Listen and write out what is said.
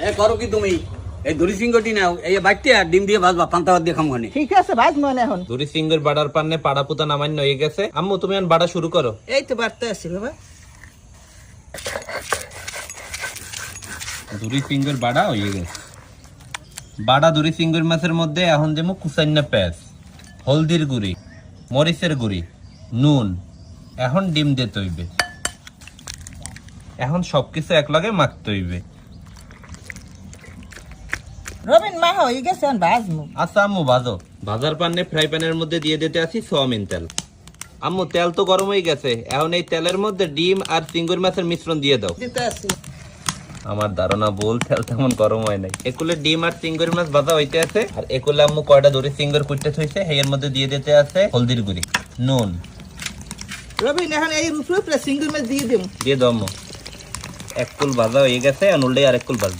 এ করো কি তুমি এই দড়ি সিংহটি নাও এই বাইটে আর ডিম দিয়ে ভাজবা পান্তা ভাত দিয়ে খামখানে। ঠিক আছে ভাজ মনে এখন। দড়ি সিংহের বাড়ার পান্নে পাড়া পুতা নামান্য হয়ে গেছে। আম্মু তুমি এখন বাড়া শুরু করো। এই তো বাড়তে আসছি বাবা। দড়ি সিংহের বাড়া হয়ে গেছে। বাড়া দড়ি সিংহের মাছের মধ্যে এখন যেমন কুচাইনা পেঁয়াজ, হলদির গুঁড়ি, মরিচের গুঁড়ি, নুন, এখন ডিম দিতে হইবে। এখন সবকিছু একলগে মাখতে হইবে। রবিন মা হয়ে গেছে এখন ভাজমু। আচ্ছা আম্মু ভাজো। ভাজার পান্নে ফ্রাই প্যানের মধ্যে দিয়ে দিতে আছি সোয়াবিন তেল। আম্মু তেল তো গরম হয়ে গেছে, এখন এই তেলের মধ্যে ডিম আর চিংড়ি মাছের মিশ্রণ দিয়ে দাও। দিতে আসছি। আমার ধারণা বল তেল তেমন গরম হয় নাই। একুলে ডিম আর চিংড়ি মাছ ভাজা হইতে আছে, আর একুলে আম্মু কয়টা দড়ি চিংড়ি কুটতে থইছে, এর মধ্যে দিয়ে দিতে আছে হলদির গুঁড়ি, নুন। রবিন এখন এই উপরে সিঙ্গল মাছ দিয়ে দেব। দিয়ে দাও আম্মু। এক কুল ভাজা হয়ে গেছে, আর উল্টে আর এক কুল ভাজবো।